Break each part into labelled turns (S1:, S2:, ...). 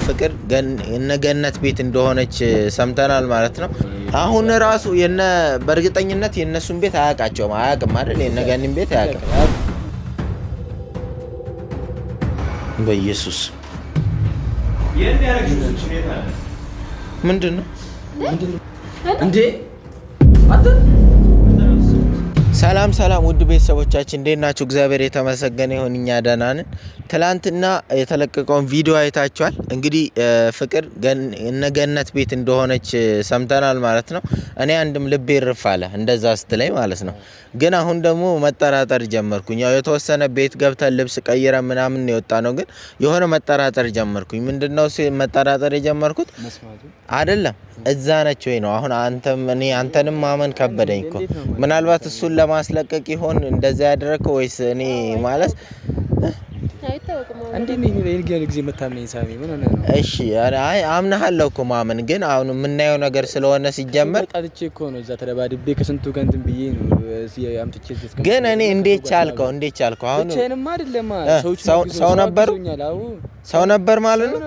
S1: ፍቅር ገነት ቤት እንደሆነች ሰምተናል ማለት ነው። አሁን ራሱ በእርግጠኝነት የነሱን ቤት አያውቃቸውም። አያውቅም አይደል? የነገኒን ቤት አያውቅም። በኢየሱስ ምንድን ነው እንዴ? ሰላም ውድ ቤተሰቦቻችን እንዴት ናችሁ? እግዚአብሔር የተመሰገነ ይሁን፣ እኛ ደህና ነን። ትላንትና የተለቀቀውን ቪዲዮ አይታችኋል። እንግዲህ ፍቅር ገነት ቤት እንደሆነች ሰምተናል ማለት ነው። እኔ አንድም ልቤ ይርፍ አለ እንደዛ ስትለኝ ማለት ነው። ግን አሁን ደግሞ መጠራጠር ጀመርኩኝ። ያው የተወሰነ ቤት ገብተን ልብስ ቀይረን ምናምን የወጣ ነው፣ ግን የሆነ መጠራጠር ጀመርኩኝ። ምንድነው መጠራጠር የጀመርኩት? አይደለም እዛ ነች ወይ ነው። አሁን አንተንም ማመን ከበደኝ እኮ። ምናልባት እሱን ለማስለቀቅ ይሆን እንደዛ ያደረከው ወይስ እኔ ማለት እሺ አምናለሁ እኮ ማመን ግን አሁን የምናየው ነገር ስለሆነ ሲጀመር ግን እኔ እንዴት ቻልከው? አሁን ሰው ነበር ማለት ነው።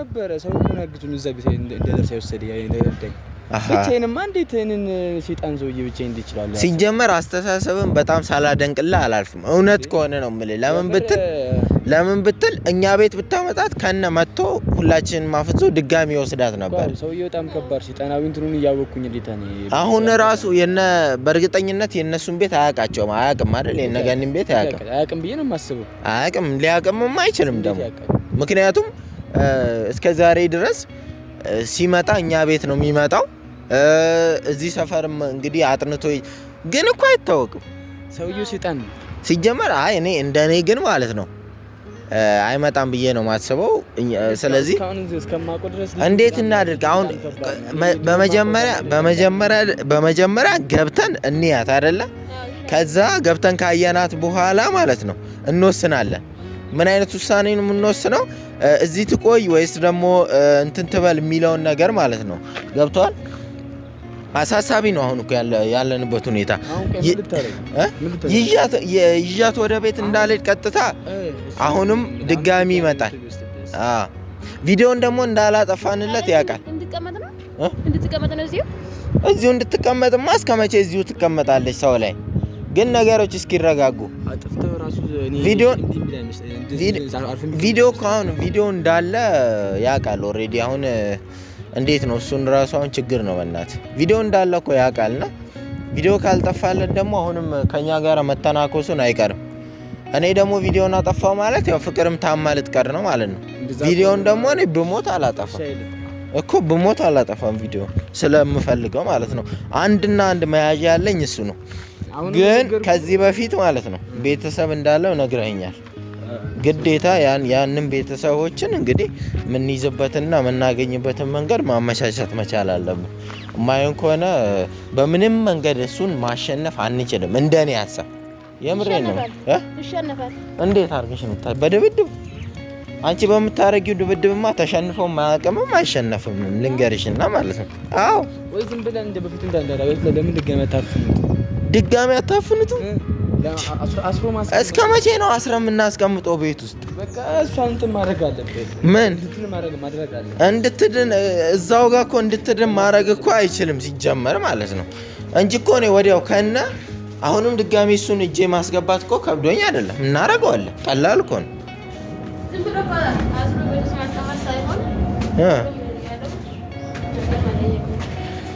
S2: ብቻዬንማ እንዴት እንን ሴጣን ሰውዬ ብቻዬን እንዴት ይችላል?
S1: ሲጀመር አስተሳሰብን በጣም ሳላደንቅልህ አላልፍም። እውነት ከሆነ ነው የምልህ። ለምን ብትል እኛ ቤት ብታመጣት ከነ መጥቶ ሁላችንን ማፍዞ ድጋሚ ወስዳት ነበር።
S2: ሰውዬው በጣም ከባድ ሴጣናዊ እንትኑን እያወቅኩኝ እንዴት ነው
S1: አሁን ራሱ በእርግጠኝነት የነሱን ቤት አያውቃቸውም። አያውቅም አይደል? የነገኒን ቤት
S2: አያውቅም ብዬ ነው የማስበው።
S1: አያውቅም፣ ሊያውቅምም አይችልም ደግሞ። ምክንያቱም እስከ ዛሬ ድረስ ሲመጣ እኛ ቤት ነው የሚመጣው። እዚህ ሰፈርም እንግዲህ አጥንቶ ግን እኮ አይታወቅም።
S2: ሰውዬው ሴጣን
S1: ሲጀመር እኔ እንደኔ ግን ማለት ነው አይመጣም ብዬ ነው የማስበው። ስለዚህ እንዴት እናድርግ? አሁን በመጀመሪያ ገብተን እንያት አይደለ? ከዛ ገብተን ካየናት በኋላ ማለት ነው እንወስናለን። ምን አይነት ውሳኔ ነው የምንወስነው? እዚህ ትቆይ ወይስ ደግሞ እንትን ትበል የሚለውን ነገር ማለት ነው። ገብቷል? አሳሳቢ ነው አሁን እኮ ያለንበት ሁኔታ። ይዣት ወደ ቤት እንዳልሄድ ቀጥታ አሁንም ድጋሚ ይመጣል። ቪዲዮን ደግሞ እንዳላጠፋንለት ያውቃል። እዚሁ እንድትቀመጥማ እስከ መቼ እዚሁ ትቀመጣለች ሰው ላይ? ግን ነገሮች እስኪረጋጉ ቪዲዮ እንዳለ ያውቃል ኦልሬዲ። አሁን እንዴት ነው እሱን ራሱ አሁን ችግር ነው በእናት ቪዲዮ እንዳለ እኮ ያውቃልና ቪዲዮ ካልጠፋለት ደግሞ አሁንም ከኛ ጋር መተናኮሱን አይቀርም። እኔ ደግሞ ቪዲዮን አጠፋው ማለት ያው ፍቅርም ታማ ልትቀር ነው ማለት ነው። ቪዲዮን ደግሞ እኔ ብሞት አላጠፋም ቪዲዮ ስለምፈልገው ማለት ነው። አንድና አንድ መያዣ ያለኝ እሱ ነው። ግን ከዚህ በፊት ማለት ነው ቤተሰብ እንዳለው ነግረኛል። ግዴታ ያንን ቤተሰቦችን እንግዲህ የምንይዝበትና የምናገኝበትን መንገድ ማመቻቸት መቻል አለብን። የማይሆን ከሆነ በምንም መንገድ እሱን ማሸነፍ አንችልም። እንደኔ ሀሳብ የምሬን ነው። እንዴት አድርገሽ ነው በድብድብ? አንቺ በምታረጊው ድብድብማ ተሸንፎ ማያውቅምም አይሸነፍም። ልንገርሽና ማለት ነው። አዎ
S2: ወይ ዝም ብለን እንደ በፊቱ እንዳንዳራው ለምን
S1: ድጋሚ አታፍኑት? እስከ መቼ ነው አስረ የምናስቀምጠው ቤት ውስጥ?
S2: በቃ እሷን እንትን ማድረግ አለበት።
S1: ምን እንድትድን እዛው ጋር እኮ እንድትድን ማድረግ እኮ አይችልም ሲጀመር ማለት ነው እንጂ እኮ ነው ወዲያው ከነ አሁንም ድጋሚ እሱን እጄ ማስገባት እኮ ከብዶኝ አይደለም። እናደርገዋለን። ቀላል እኮ ነው።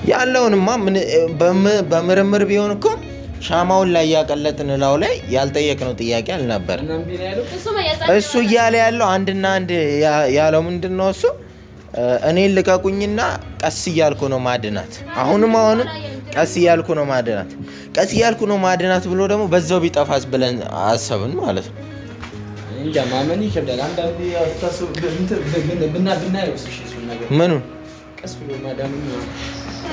S1: ያለውንማ በምርምር ቢሆን እኮ ሻማውን ላይ ያቀለጥን ላው ላይ ያልጠየቅነው ጥያቄ አልነበር። እሱ እያለ ያለው አንድና አንድ ያለው ምንድነው? እሱ እኔን ልቀቁኝና ቀስ እያልኩ ነው ማድናት። አሁንም ቀስ እያልኩ ነው ማድናት ብሎ ደግሞ በዛው ቢጠፋስ ብለን አሰብን ማለት ነው።
S2: እንጃ ማመን ይከብዳል። አንዳንዴ
S1: ምኑን
S2: ቀስ ብሎ ማዳም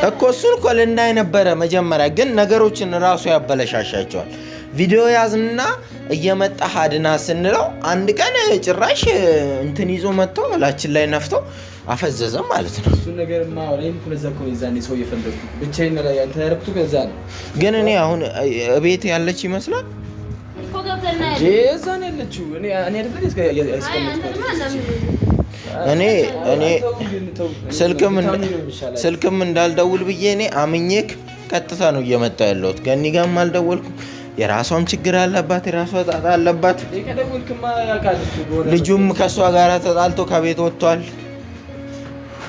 S1: እኮ እሱን እኮ ልናይ ነበረ መጀመሪያ፣ ግን ነገሮችን ራሱ ያበለሻሻቸዋል። ቪዲዮ ያዝንና እየመጣህ አድና ስንለው አንድ ቀን ጭራሽ እንትን ይዞ መጥቶ ላችን ላይ ነፍቶ አፈዘዘ ማለት ነው።
S2: እሱ ነገርማ ወሬም ኩለዛ እኮ ይዛኔ ሰው እየፈለኩ ብቻዬን ላይ አንተ ያረክቱ ከዛ ነው።
S1: ግን እኔ አሁን ቤት ያለች ይመስላል
S2: ጄዛን ያለችው እኔ አይደል እስከ ያስቀምጥኩት
S1: እኔ ስልክም እንዳልደውል ብዬ እኔ አምኜክ ቀጥታ ነው እየመጣ ያለሁት። ገኒ ጋርም አልደወልኩም። የራሷም ችግር አለባት፣ የራሷ ጣጣ አለባት። ልጁም ከእሷ ጋር ተጣልቶ ከቤት ወጥቷል።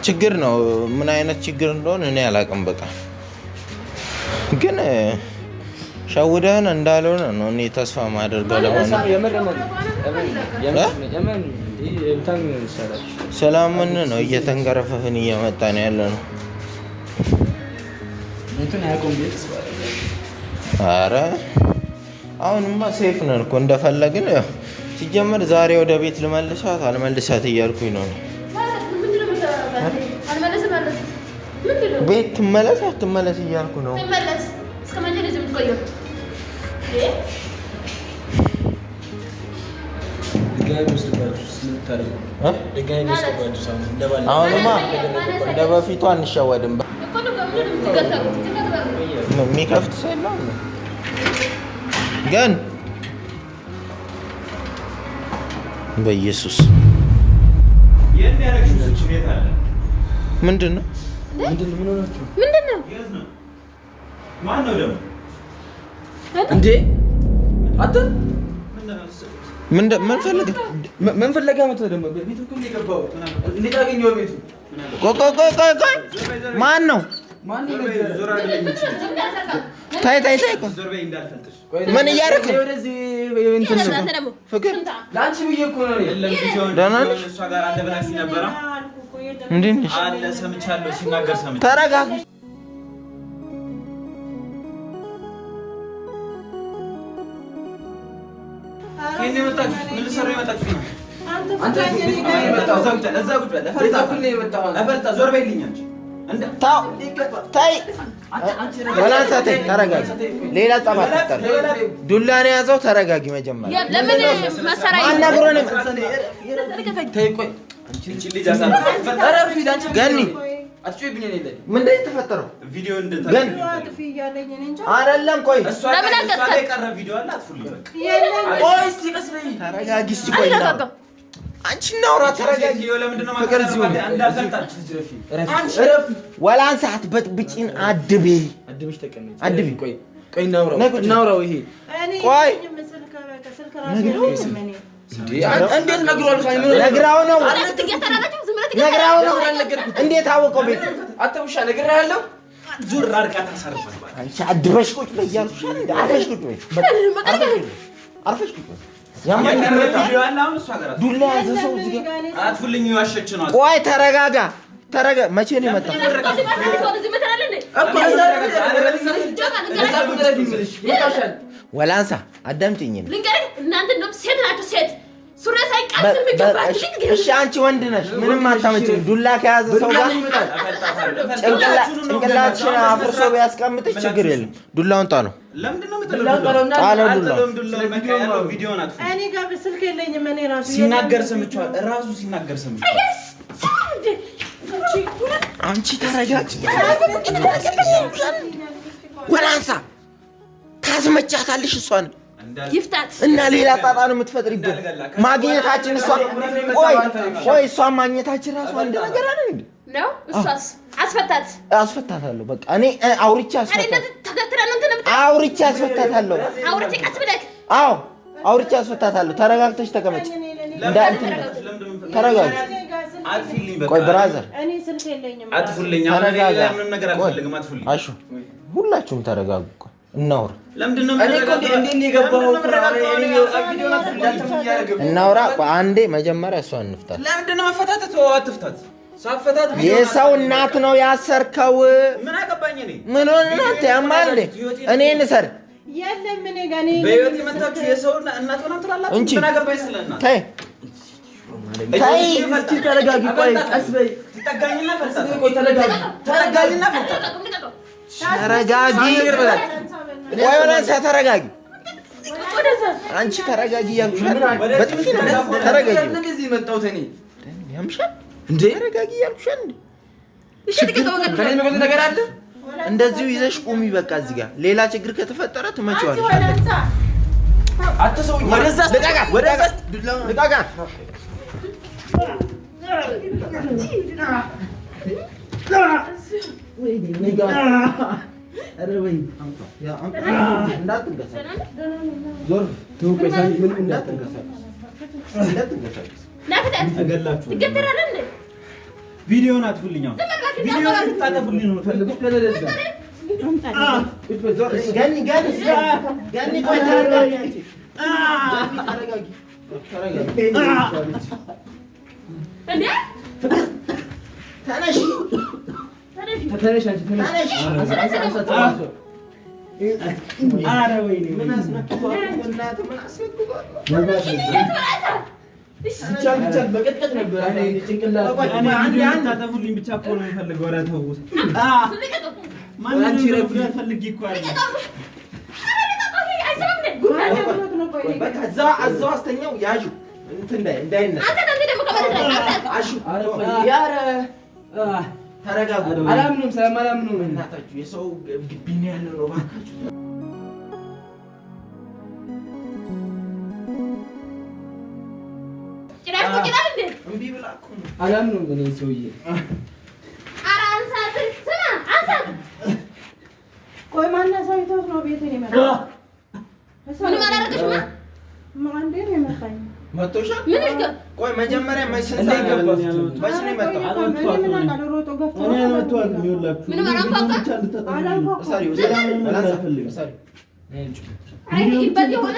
S1: ችግር ነው። ምን አይነት ችግር እንደሆነ እኔ አላውቅም። በቃ ግን ሸውደህን እንዳልሆነ ነው እኔ ተስፋ ማደርገው። ሰላምን ነው እየተንገረፈፍን እየመጣን ያለ ነው። ኧረ አሁንማ ሴፍ ነን እኮ እንደፈለግን። ሲጀመር ዛሬ ወደ ቤት ልመልሳት አልመልሳት እያልኩኝ ነው። ቤት ትመለስ አትመለስ እያልኩ ነው። አሁንማ እንደ በፊቱ አንሸወድም። የሚከፍት ሰው የለም ግን በኢየሱስ ምንድን ነው?
S2: ምን ፈልገህ መጥተህ ደግሞ ቤቱ እኮ ነው የገባው። እንዴት አገኘኸው ቤቱ?
S1: ቆይ ማን ነው? ታይ ምን እያደረክ ነው? ፍቅር
S2: ለአንቺ ብዬሽ እኮ ነው።
S1: ደህና ነሽ? እንዴት ነሽ? ተረጋጊ። ሌላ ጸባይ ዱላ ነው የያዘው። ተረጋጊ። መጀመሪያ ገኒ ምንድን ነው የተፈጠረው? አይደለም ቆይ ተረጋጊ። ቆይ አንቺ እናውራ። ተረጋጊ። ፍቅር እዚሁ ወላን ሰዓት በጥብጪን አድቤ ቆይ እናውራው። ይሄ ቆይ እንዴት ነግራው ነው? እንዴት አወቀው? ቤት
S2: አተውሻ ነግራለሁ።
S3: ዙር አርቃ ታሰርፋል።
S1: አንቺ አድበሽ ቁጭ በያልኩሽ እንዴ? አርፈሽ ቁጭ በይ። ዱላ ያዘ ሰው እዚህ ጋር
S3: አትፉልኝ። ዋሸች ነው።
S1: ቆይ ተረጋጋ። መቼ ነው የመጣው? ወላንሳ አዳምጪኝ።
S4: እናንተ ነው ሴት ናችሁ። ሴት ሱሪ ሳይቀር የሚገባችሁ።
S1: እሺ አንቺ ወንድ ነሽ፣ ምንም አታመጪም። ዱላ ከያዘ ሰው ጋር ጭንቅላትሽን አፍርሶ ቢያስቀምጥሽ ችግር የለም። ዱላውን ጣለው።
S3: ለምንድነው
S5: እኔ ጋር ስልክ የለኝም። እኔ ራሱ
S3: ሲናገር ሰምቼዋለሁ። ራሱ ሲናገር ሰምቼዋለሁ።
S1: አንቺ ተረጋጊ። ወላንሳ ታስመቻታለሽ እሷን
S4: ይፍታት
S1: እና ሌላ ጣጣ ነው የምትፈጥሪበት። ማግኘታችን ቆይ እሷን ማግኘታችን ራሱ አንድ ነገር አይደል እንዴ?
S4: ነው። እሷስ
S1: አስፈታታለሁ። በቃ እኔ አውርቼ አስፈታታለሁ። አውርቼ አስፈታታለሁ። ተረጋግተሽ ተቀመጭ። ተረጋጊ። ቆይ ብራዘር
S5: እኔ ስልክ የለኝም።
S3: አትፉልኝ። ምንም ነገር አልፈልግም። አትፉልኝ።
S1: አሹ ሁላችሁም ተረጋጉ። እናውራ። እናውራ። አንዴ መጀመሪያ እሷን እንፍታት።
S3: ለምንድን ነው መፈታተት? አትፍታት። ሳፈታት
S1: የሰው እናት ነው ያሰርከው።
S3: ምን አገባኝ እኔ?
S1: ምን ሆነ አንተ? ያማል እንዴ? እኔን እሰር።
S5: የለም ምን ጋር
S3: በህይወት የመጣችሁ የሰው እናት ሆና ትላላችሁ። ምን አገባኝ ስለና?
S1: ተይ
S2: ተረጋጊ። ቆይ ቀስ በይ።
S3: ትጠጋኝና ፈታት።
S2: ቆይ ተረጋጊ።
S1: ተረጋጊ። ቆይ ወላንሳ ተረጋጊ። አንቺ ተረጋጊ እያልኩሽ በጥፊ ነው። ተረጋጊ።
S2: እንደዚህ መጣሁት እኔ
S1: ያምሻል
S2: እንዴ?
S1: ተረጋጊ እያልኩሽ እንዴ?
S2: ከኔ የሚበልጥ ነገር አለ?
S1: እንደዚሁ ይዘሽ ቁሚ። በቃ እዚህ ጋር ሌላ ችግር ከተፈጠረ ትመጪዋለሽ።
S2: አትሰውኝ።
S1: ልቀቃት።
S3: ቪዲዮውን አጥፉልኝ። ቪዲዮውን ታጠፉልኝ ነው ፈልገው ከለለዛ
S1: ገኒ ቆይ ተረጋጊ። ተነሽ ኧረ ወይኔ ምን አስነክቷል? ብቻ በቀጥቀጥ ነበር ጭንቅላት
S3: ታጠፉልኝ ብቻ እኮ ነው የምፈልገው። ኧረ ተውት። ማንቺ ረፍ ፈልጊ እኮ አይደል?
S1: በቃ እዛው አስተኛው ያዡ እንትን እንዳይነሳ። አሹ ተረጋጉ።
S2: አላምንም ስለማላምንም
S1: እናታችሁ የሰው ግቢ ነው ያለው ነው እባካችሁ። እምቢ ብላ እኮ ነው።
S2: አላምንም እኔ ሰውዬ።
S5: ቆይ ማነው ሰው ይተውት ነው ቤቴን የመጣው?
S4: ምንም አላደረገሽም።
S5: ማን ነው የመጣኝ?
S1: መቶሻል?
S4: ምን ይልከ
S1: ቆይ መጀመሪያ መቼ ነው የመጣው?
S4: ምንም አላንኳኳ።
S1: እሰሪው
S4: ይበል የሆነ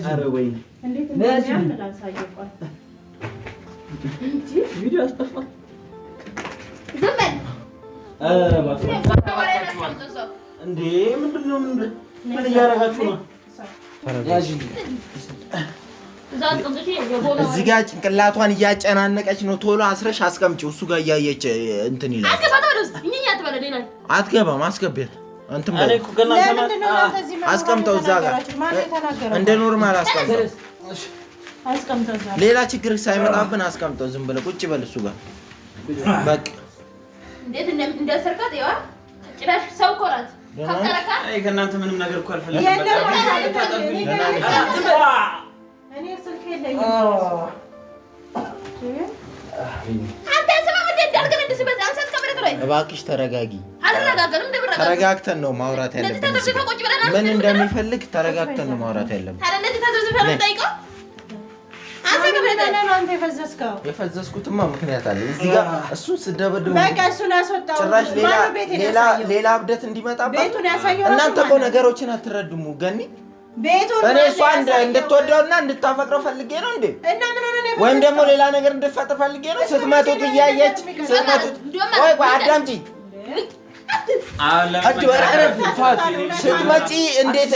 S2: ኧረ ወይኔ
S5: እንዴት እንደሚያምር አሳየቋል።
S2: ቪዲዮ አስጠፋል።
S4: ዝም በል
S3: እንዴ ምንድነው? ምን እያደረጋችሁ ነው?
S1: እዚህ ጋር ጭንቅላቷን እያጨናነቀች ነው። ቶሎ አስረሽ አስቀምጪው። እሱ ጋር እያየች እንትን ይላል። አትገባም። አስገቢያት እንትን በል አስቀምጠው። እዛ ጋር እንደ ኖርማል አስቀምጠው። ሌላ ችግር ሳይመጣብን አስቀምጠው። ዝም ብለህ ቁጭ በል እሱ ጋር በቃ።
S4: እንዴት እንደሰርካት ይዋ ጭራሽ ሰው ኮራት ከከረካ
S3: አይ ከእናንተ ምንም ነገር እኮ አልፈልግም።
S5: እኔ ስልክ የለኝም።
S4: አንተ ሰማም እንደ እንዳልከን እንደስበት አንሰት ከመረጥ ላይ
S1: እባክሽ ተረጋጊ።
S4: አልረጋጋንም። እንደብረጋ
S1: ተረጋግተን ነው ማውራት ያለብን። ምን እንደሚፈልግ ተረጋግተን ነው ማውራት ያለብን።
S4: ታዲያ እንደዚህ ተዘዝፈ ጠይቀው። አንተ ከመረጥ
S5: አንተ የፈዘዝከው
S1: የፈዘዝኩትማ ምክንያት አለ። እዚህ ጋር እሱን ስደበድቡ
S5: በቃ እሱን አስወጣው።
S1: ጭራሽ ሌላ እብደት እንዲመጣበት
S5: ቤቱን ያሳየው።
S1: እናንተ እኮ ነገሮችን አትረዱሙ። ገኒ
S5: ቤቱን
S1: እኔ እሷ እንድትወደውና እንድታፈቅረው ፈልጌ ነው እንዴ?
S5: እና ምን ሆነ ነው?
S1: ወይም ደግሞ ሌላ ነገር እንድትፈጥር ፈልጌ ነው? ስትመቱት እያየች ስትመቱት ቆይ አዳምጪ። ስትመጪ እንዴት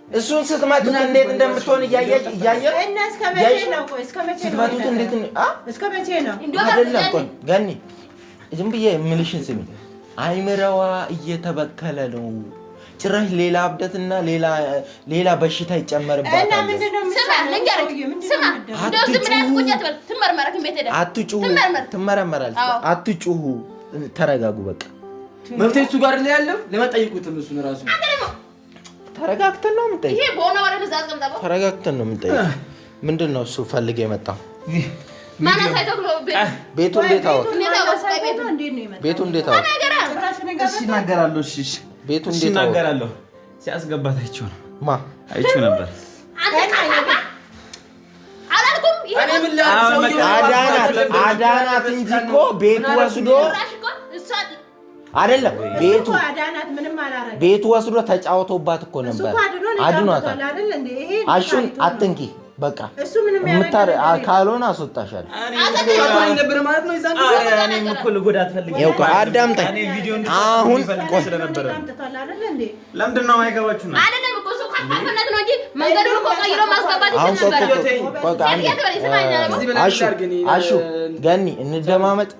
S1: እሱን ስትመቱት እንዴት እንደምትሆን እያየች
S5: እና እስከ መቼ ነው? ቆይ እስከ መቼ ነው?
S1: ስትመቱት እንዴት
S5: እስከ መቼ ነው?
S1: አይደለም ቆይ ገኒ ዝም ብዬ የምልሽን ስሚ። አይምረዋ እየተበከለ ነው። ጭራሽ ሌላ እብደትና ሌላ በሽታ ይጨመርባታል።
S5: እና ምንድነው?
S4: ስማ ልንገርህ፣ ስማ እንደው ዝም ብለህ ቁጭ አትበል። ትመርመረክ ቤት ሄደህ
S1: አትጩሁ። ትመረመራለች። አትጩሁ። ተረጋጉ። በቃ
S2: መፍትሄ እሱ ጋር ላይ ያለው ለማጠይቁት እሱን ራሱ
S1: ተረጋግተን ነው የምንጠይቀው።
S4: ይሄ ቦና ወሬ ነው ዛዝቀምጣው።
S1: ተረጋግተን ነው የምንጠይቀው። ምንድነው እሱ ፈልገ የመጣው?
S4: ማና ሳይተክሎ
S1: ቤቱ እንዴት አወቅ? ቤቱ እንዴት አወቅ?
S3: እሺ እናገራለሁ። እሺ
S1: ቤቱ እንዴት አወቅ?
S3: እናገራለሁ። ሲያስገባት አይቼው ነው።
S1: ማ
S3: አይቼው ነበር።
S4: አላልኩም። ይሄ
S1: አዳናት እንጂ እኮ ቤቱ ወስዶ አይደለም። ቤቱ ወስዶ ተጫውቶባት እኮ ነበር። አድኗታል። አሹን አትንኪ። በቃ ካልሆነ አስወጣሻለሁ። አዳምጠኝ። አሁን
S3: ለምንድን ነው የማይገባችሁ ነው?
S1: አሹ ገኒ እንደማመጥ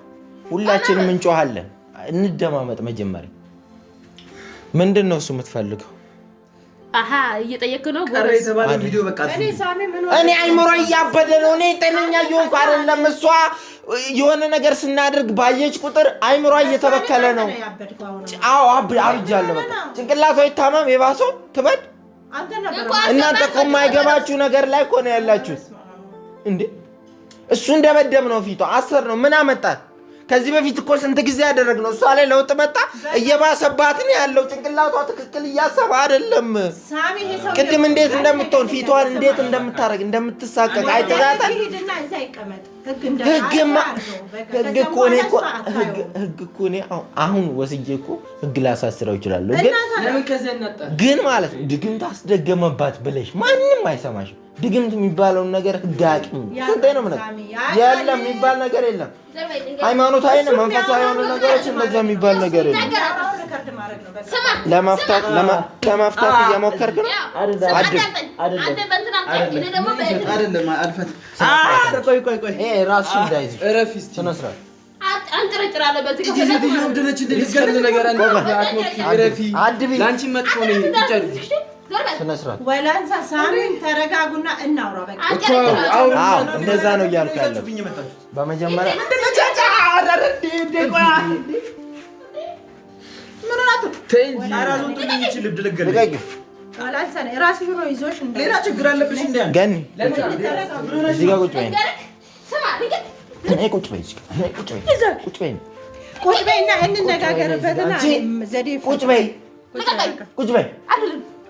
S1: ሁላችንም እንጮሃለን። እንደማመጥ መጀመሪያ ምንድን ነው እሱ የምትፈልገው?
S4: አሃ እየጠየክ ነው።
S3: ቪዲዮ በቃ
S1: እኔ አይምሮ እያበደ ነው። እኔ ጤነኛ እየሆንኩ አይደለም። እሷ የሆነ ነገር ስናደርግ ባየች ቁጥር አይምሮ እየተበከለ ነው። አዎ አብጃለሁ። በቃ ጭንቅላቷ ይታመም፣ የባሰው ትበድ። እናንተ እኮ የማይገባችሁ ነገር ላይ እኮ ነው ያላችሁት እንዴ። እሱ እንደበደብ ነው ፊቷ 10 ነው። ምን አመጣት? ከዚህ በፊት እኮ ስንት ጊዜ ያደረግነው እሷ ላይ ለውጥ መጣ። እየባሰባት ነው ያለው። ጭንቅላቷ ትክክል እያሰበ አይደለም። ቅድም እንዴት እንደምትሆን ፊቷን እንዴት እንደምታረግ እንደምትሳቀቅ አይተዛታል። ህግ እኮ እኔ አሁን ወስጄ እኮ ህግ ላሳስረው ይችላል። ግን ማለት ነው ድግምት አስደገመባት ብለሽ ማንም አይሰማሽም። ድግምት የሚባለውን ነገር ህግ አያውቅም። ስንቴ ነው ምን ያለም የሚባል ነገር የለም። ሃይማኖታዊ ነው መንፈሳዊ የሆኑ ነገሮች እንደዛ የሚባል ነገር የለም። ለመፍታት እየሞከርክ ነው
S5: ወላንሳ ሳሚን ተረጋጉና እናውራ። በቃ
S1: እንደዛ ነው እያልኩ ያለው። በመጀመሪያ
S3: ሌላ ችግር አለብሽ እንዴ?
S1: ገኒ እዚህ ጋር ቁጭ በይ።
S5: ቁጭ በይና እንነጋገርበትና ዘዴ
S1: ቁጭ በይ።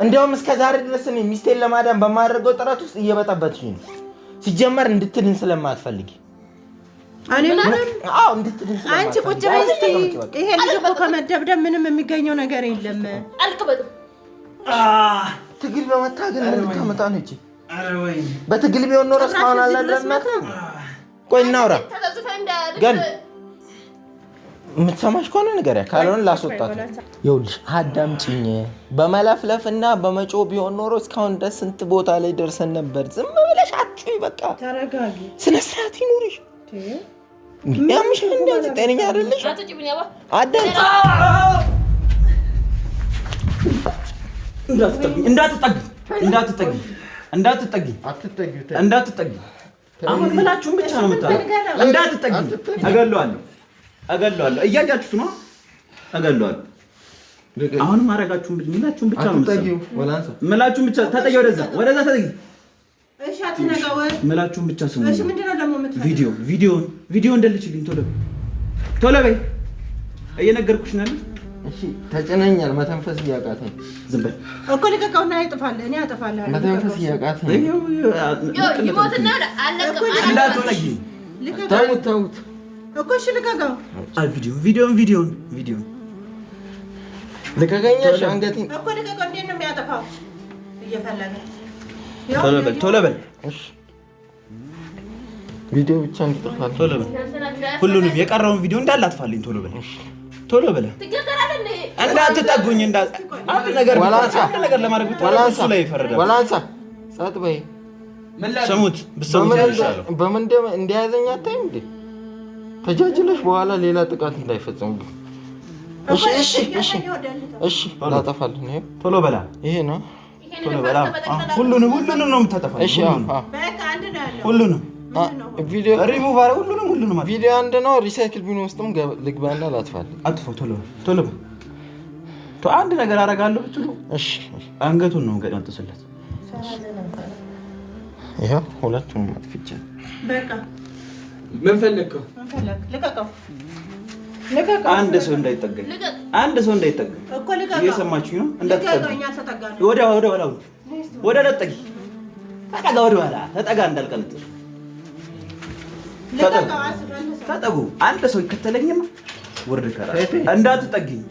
S1: እንደውም እስከ ዛሬ ድረስ እኔ ሚስቴን ለማዳን በማድረገው ጥረት ውስጥ እየበጠበጥሽ ነው። ሲጀመር እንድትድን ስለማትፈልጊ እንድትድን ስለማትፈልጊ አንቺ ቁጭ በይ እስቲ። ይሄ ልጅ እኮ ከመደብደብ ምንም የሚገኘው ነገር የለም። ትግል በመታገል እንድታመጣ ነው እንጂ በትግል ቢሆን ኖሮ እስካሁን አላለናት። ቆይ እናውራ። ግን የምትሰማሽ ከሆነ ንገሪያ፣ ካልሆነ ላስወጣት። ይኸውልሽ አዳምጪኝ። በመለፍለፍና በመጮ ቢሆን ኖሮ እስካሁን ድረስ ስንት ቦታ ላይ ደርሰን ነበር። ዝም ብለሽ አትጩይ። በቃ ተረጋጊ፣ ስነ ስርዓት ይኑርሽ። ያምሽ እንደዚህ ጤነኛ አይደለሽ። አዳምጪ።
S3: እንዳትጠጊ። አሁን ምላችሁን ብቻ ነው የምታደርጉት። እንዳትጠጊ። እገለዋለሁ። እያያችሁት ነው። እገለዋለሁ። አሁን ማረጋችሁን ምላችሁን ብቻ ነው የምታደርጉት። ምላችሁን ብቻ ተጠጊ። ወደዛ ተጠጊ። እሺ አትነጋው። ምላችሁን ብቻ ስሙ። እሺ ምንድነው ደግሞ የምትፈልጊው? ቪዲዮ እንደልችልኝ ቶሎ በይ። እየነገርኩሽ ነው።
S1: እሺ ተጨነኛል። መተንፈስ እያቃተኝ።
S3: ዝም በል
S5: እኮ ልቀቀውና ይጥፋል። እኔ አጠፋለሁ።
S1: መተንፈስ እያቃተኝ።
S4: ይሞትና አለቀ።
S3: እንዳትጠጊ።
S1: ተውት
S5: እኮ እሺ ልቀቀው።
S3: ቪዲዮን
S1: ልቀቀኛሽ። አንገቴን
S5: እኮ ልቀቀው። እንዴት ነው የሚያጠፋው? እየፈለገ
S3: ቶሎ በል።
S1: እሺ ቪዲዮ ብቻ እንድትጠፋል።
S3: ቶሎ በል። ሁሉንም የቀረውን ቪዲዮ እንዳለ አጥፋልኝ። ቶሎ በል። እንዳትጠጉኝ። አንድ ነገር ለማድረግ እሱ ላይ ይፈረዳል።
S1: ወላንሳ ጸጥ በይ።
S3: ስሙት ብትሰሙት ይሻላል።
S1: በምን እንደያዘኝ አታይም እንዴ? ተጃጅለሽ በኋላ ሌላ ጥቃት እንዳይፈጸምብኝ። እሺ ላጠፋልህ ነው።
S3: ቶሎ በላ።
S1: ይሄ ነው።
S3: ቶሎ በላ። ሁሉንም ነው የምታጠፋው።
S1: እሺ
S5: በቃ አንድ ነው ያለው።
S3: ሁሉንም
S1: ቪዲዮ
S3: ሪሙቭ አረ ሁሉንም
S1: ቪዲዮ አንድ ነው። ሪሳይክል ቢን ውስጥም ልግባና ላጥፋልህ።
S3: አጥፋው። ቶሎ አንድ ነገር አደርጋለሁ ብትሉ
S1: እሺ
S3: አንገቱን ነው ገንጥስለት።
S1: ይሄ ሁለቱንም አጥፍቼ
S5: በቃ
S2: ምን ፈለግከው?
S5: ልቀቀው።
S3: አንድ ሰው እንዳይጠጋኝ
S5: እኮ ልቀቀው።
S3: እየሰማችኝ ነው? እንዳትጠጋኝ። ወደ ለጠጊ ተጠጋ። ወደ ኋላ ተጠጋ። እንዳልቀልጥሽ ተጠጉ። አንድ ሰው ይከተለኝማ ወርድ ከራ እንዳትጠጊኝ።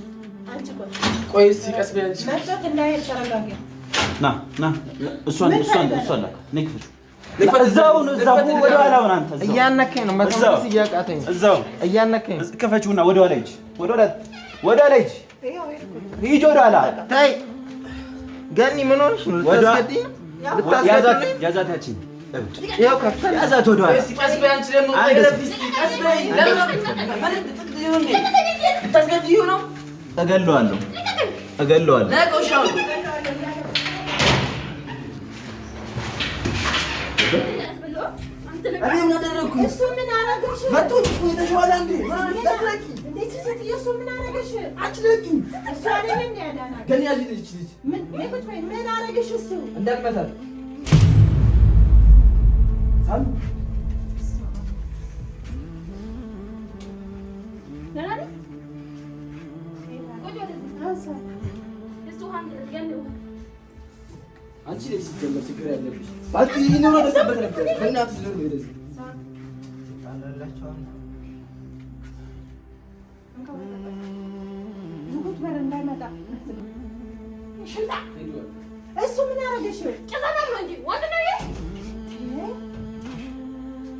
S2: ቆይ እስኪ ቀስ በያንቺ
S3: ና እሷን ንክፍት እዛው ወደ ኋላ ሆነ። አንተ
S1: እያነከኝ ነው። መተንፈስ እያቃተኝ ነው።
S3: እዛው
S1: እያነከኝ
S3: ከፈችውና ወደ ኋላ ሂጅ። ወደ ኋላ ሂጅ። ወደ ኋላ
S1: ታይ። ገኒ ምን ሆነሽ ነው? ልታስገድኝ?
S3: ያዛት ያቺ
S1: ያው ከፍታ
S3: ያዛት ወደ ኋላ።
S2: ቀስ በያንቺ ደግሞ ቀስ በይ። ልታስገድዪው ነው?
S3: እገለዋለሁ።
S5: እሱ ምን አደረገሽ? ልጅ ሴትዮ እሱ ምን አደረገሽ?
S2: አትለቂኝ።
S5: እሱ አይደለም እንደ ያዳና
S2: ገና ያዝ ልጅ
S5: ምን ቁጭ በይ። ምን አደረገሽ? እሱ
S2: እንዳትመታል ሳል
S4: ደህና ነኝ።
S2: አንቺ ልጅ ስትጀምር ችግር ያለብሽ ባቲ ይኖር ወደሰበት ነበር። በእናትሽ ዞር በይ ወደዚህ
S5: ዝጉት በር እንዳይመጣ።
S4: ሽንታ
S5: እሱ ምን አደረገሽ?
S4: ጭፈራ ነው እንጂ ወንድ ነው ይሄ።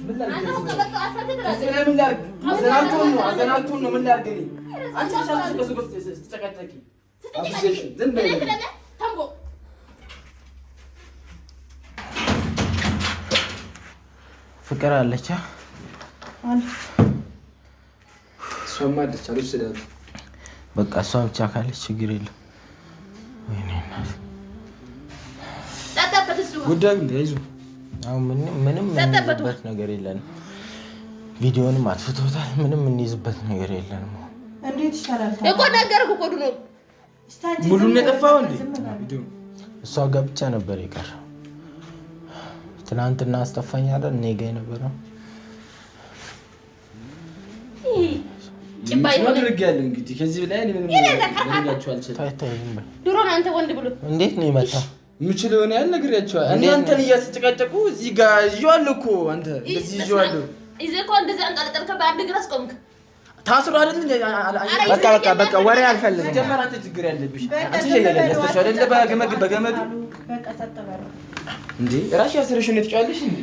S2: ምን ላድርግ?
S4: አንተ ወቀበቶ አሳተ ድረስ
S2: ምን ላድርግ? አዘናልቶን ነው ምን ላድርግ? እኔ አንቺ ሻሽ ከሱቆስ ስትጨቃጨቂ አብዘሽ ዝም በይ
S4: ተንቦ
S1: ፍቅር አለች
S2: እሷማ አለች አልወሰዳትም።
S1: በቃ እሷ ብቻ ካለች ችግር የለም። ወይኔ እናት
S4: ተጠበተ እሱ
S2: ጉዳዩ እንደይዙ
S1: አሁን ምንም እንይዝበት ነገር የለንም። ቪዲዮንም አጥፍቶታል። ምንም እንይዝበት ነገር የለንም።
S5: እንዴት ይሻላል?
S4: እኮ ነገርኩ እኮ ድሮ
S2: ሙሉን የጠፋው እንዴ? ቪዲዮ
S1: እሷ ጋር ብቻ ነበር የቀረው። ትናንትና አስጠፋኝ አይደል? እኔ ጋር የነበረው
S4: ጭባይ ነው
S2: ማድረግ ያለ እንግዲህ ከዚህ በላይ እኔ ምንም ልነግራችሁ አልችልም።
S1: ታይታይ ዝም በል።
S4: ድሮ ነው አንተ ወንድ ብሎ
S1: እንዴት ነው የመጣ?
S2: የምችለው ነው ያል ነግሬያቸዋለሁ። እናንተን እያስጨቃጨቁ እዚህ ጋር ይዤዋለሁ እኮ አንተ እንደዚህ ይዤዋለሁ።
S4: ይዘህ እኮ እንደዚህ አንጠልጥልከ በአንድ እግር አስቆምክ።
S2: ታስሮ አይደል?
S1: በቃ ወሬ አልፈልግም።
S2: ጀመር አንተ ችግር ያለብሽ አንቺ ያለሽ አይደል? በገመድ
S5: በቃ ሰጥ በለው
S2: እንዴ ራሽ ያስረሽ ነው ትጫለሽ እንዴ?